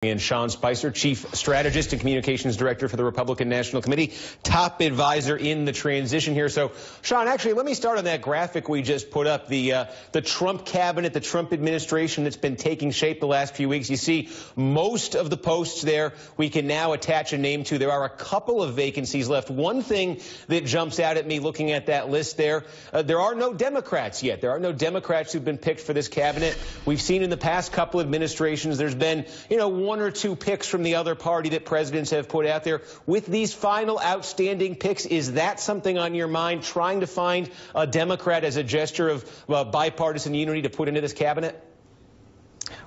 And Sean Spicer, Chief Strategist and Communications Director for the Republican National Committee, top advisor in the transition here. So, Sean, actually, let me start on that graphic we just put up, the Trump cabinet, the Trump administration that's been taking shape the last few weeks. You see most of the posts there we can now attach a name to. There are a couple of vacancies left. One thing that jumps out at me looking at that list there, there are no Democrats yet. There are no Democrats who've been picked for this cabinet. We've seen in the past couple administrations there's been, one or two picks from the other party that presidents have put out there. With these final outstanding picks, is that something on your mind, trying to find a Democrat as a gesture of bipartisan unity to put into this cabinet?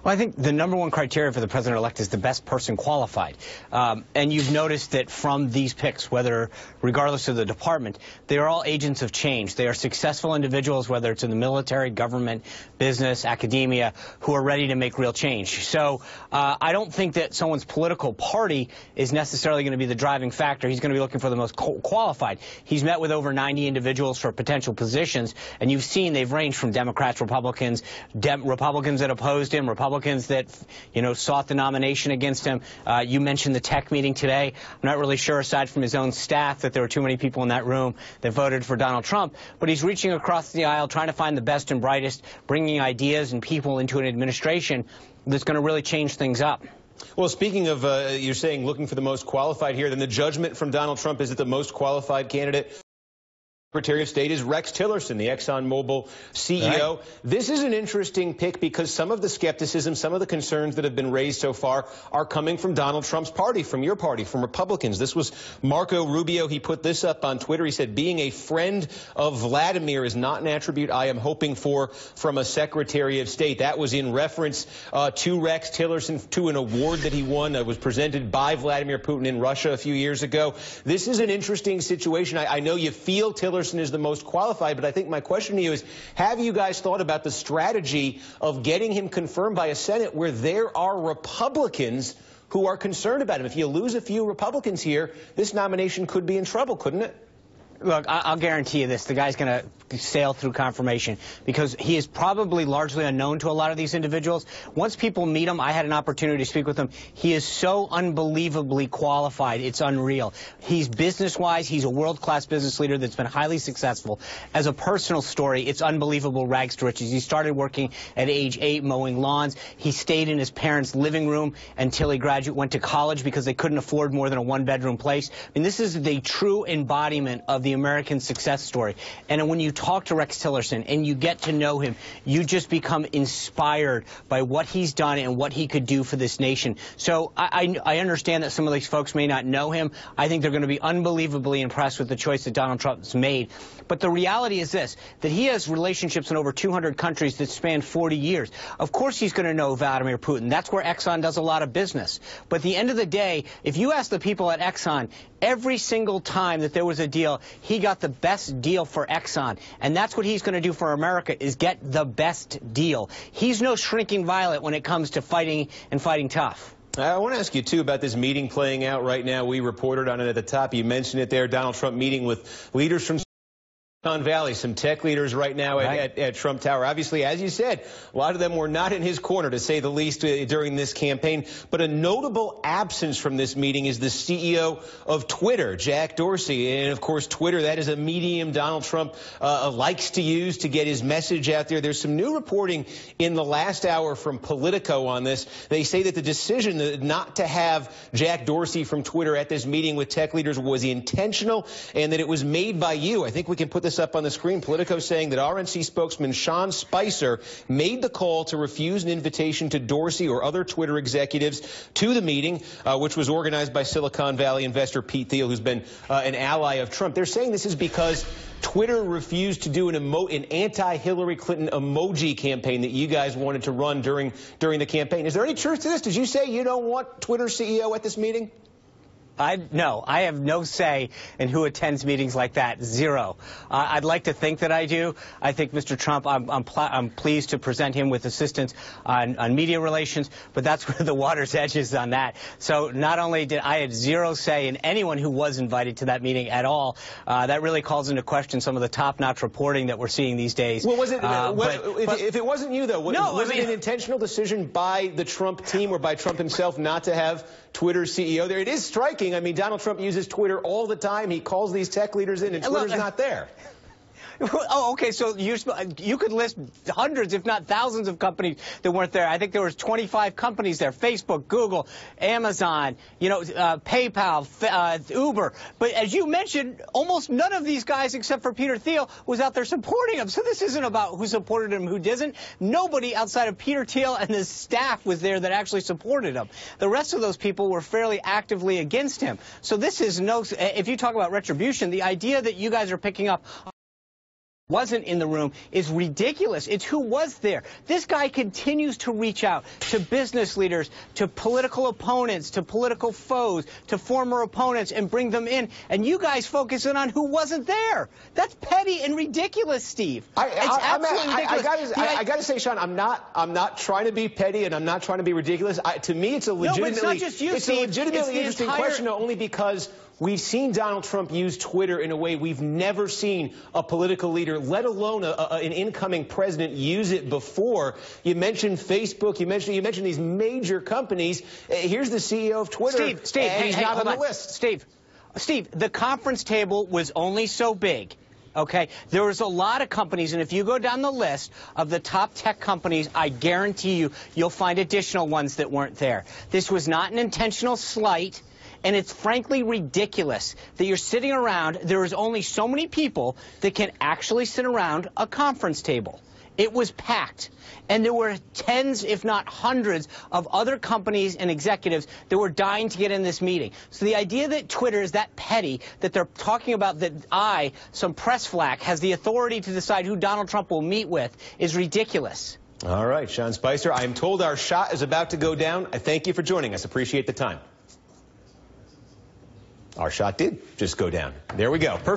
Well, I think the number one criteria for the president-elect is the best person qualified. And you've noticed that from these picks, regardless of the department, they are all agents of change. They are successful individuals, whether it's in the military, government, business, academia, who are ready to make real change. So I don't think that someone's political party is necessarily going to be the driving factor. He's going to be looking for the most qualified. He's met with over 90 individuals for potential positions, and you've seen they've ranged from Democrats, Republicans, Republicans that opposed him, Republicans that, sought the nomination against him. You mentioned the tech meeting today. I'm not really sure, aside from his own staff, that there were too many people in that room that voted for Donald Trump. But he's reaching across the aisle, trying to find the best and brightest, bringing ideas and people into an administration that's going to really change things up. Well, speaking of, you're saying looking for the most qualified here, then the judgment from Donald Trump is that the most qualified candidate Secretary of State is Rex Tillerson, the ExxonMobil CEO. Right. This is an interesting pick because some of the skepticism, some of the concerns that have been raised so far are coming from Donald Trump's party, from your party, from Republicans. This was Marco Rubio. He put this up on Twitter. He said, being a friend of Vladimir is not an attribute I am hoping for from a Secretary of State. That was in reference to Rex Tillerson, to an award that he won that was presented by Vladimir Putin in Russia a few years ago. This is an interesting situation. I know you feel Tillerson is the most qualified, but I think my question to you is, have you guys thought about the strategy of getting him confirmed by a Senate where there are Republicans who are concerned about him? If you lose a few Republicans here, this nomination could be in trouble, couldn't it? Look, I'll guarantee you this. The guy's going to sail through confirmation because he is probably largely unknown to a lot of these individuals. Once people meet him, I had an opportunity to speak with him. He is so unbelievably qualified. It's unreal. He's business-wise. He's a world-class business leader that's been highly successful. As a personal story, it's unbelievable rags to riches. He started working at age 8 mowing lawns. He stayed in his parents' living room until he went to college because they couldn't afford more than a one-bedroom place. I mean, this is the true embodiment of the American success story. And when you talk to Rex Tillerson and you get to know him, you just become inspired by what he's done and what he could do for this nation. So I understand that some of these folks may not know him. I think they're going to be unbelievably impressed with the choice that Donald Trump's made. But the reality is this, that he has relationships in over 200 countries that span 40 years. Of course he's going to know Vladimir Putin. That's where Exxon does a lot of business. But at the end of the day, if you ask the people at Exxon, every single time that there was a deal, he got the best deal for Exxon. And that's what he's going to do for America, is get the best deal. He's no shrinking violet when it comes to fighting and fighting tough. I want to ask you, too, about this meeting playing out right now. We reported on it at the top. You mentioned it there, Donald Trump meeting with leaders from Silicon Valley, some tech leaders right now at Trump Tower. Obviously, as you said, a lot of them were not in his corner, to say the least, during this campaign. But a notable absence from this meeting is the CEO of Twitter, Jack Dorsey. And, of course, Twitter, that is a medium Donald Trump likes to use to get his message out there. There's some new reporting in the last hour from Politico on this. They say that the decision not to have Jack Dorsey from Twitter at this meeting with tech leaders was intentional and that it was made by you. I think we can put this up on the screen. Politico saying that RNC spokesman Sean Spicer made the call to refuse an invitation to Dorsey or other Twitter executives to the meeting, which was organized by Silicon Valley investor Pete Thiel, who's been an ally of Trump. They're saying this is because Twitter refused to do an anti-Hillary Clinton emoji campaign that you guys wanted to run during the campaign. Is there any truth to this? Did you say you don't want Twitter CEO at this meeting? No, I have no say in who attends meetings like that. Zero. I'd like to think that I do. I think Mr. Trump, I'm pleased to present him with assistance on media relations, but that's where the water's edge is on that. So not only did I have zero say in anyone who was invited to that meeting at all, that really calls into question some of the top-notch reporting that we're seeing these days. Well, was it? If it wasn't you, though, was it an intentional decision by the Trump team or by Trump himself not to have Twitter's CEO there? It is striking. I mean, Donald Trump uses Twitter all the time. He calls these tech leaders in, and Twitter's not there. Oh, okay, so you could list hundreds, if not thousands, of companies that weren't there. I think there was 25 companies there: Facebook, Google, Amazon, PayPal, Uber. But as you mentioned, almost none of these guys, except for Peter Thiel, was out there supporting him. So this isn't about who supported him, who didn't. Nobody outside of Peter Thiel and his staff was there that actually supported him. The rest of those people were fairly actively against him. So this is if you talk about retribution, the idea that you guys are picking up wasn't in the room is ridiculous. It's who was there. This guy continues to reach out to business leaders, to political opponents, to political foes, to former opponents, and bring them in. And you guys focus in on who wasn't there. That's petty and ridiculous, Steve. It's absolutely ridiculous. I got to say, Sean, I'm not trying to be petty and I'm not trying to be ridiculous. To me, it's a legitimately, it's not just you, it's Steve. a legitimately interesting question, only because we've seen Donald Trump use Twitter in a way we've never seen a political leader, let alone an incoming president, use it before. You mentioned Facebook. You mentioned these major companies. Here's the CEO of Twitter. Steve, and he's not on the list. Steve, the conference table was only so big. Okay, there was a lot of companies, and if you go down the list of the top tech companies, I guarantee you'll find additional ones that weren't there. This was not an intentional slight. And it's frankly ridiculous that you're sitting around. There is only so many people that can actually sit around a conference table. It was packed. And there were tens, if not hundreds, of other companies and executives that were dying to get in this meeting. So the idea that Twitter is that petty, that they're talking about that some press flack, has the authority to decide who Donald Trump will meet with is ridiculous. All right, Sean Spicer, I'm told our shot is about to go down. I thank you for joining us. Appreciate the time. Our shot did just go down. There we go. Perfect.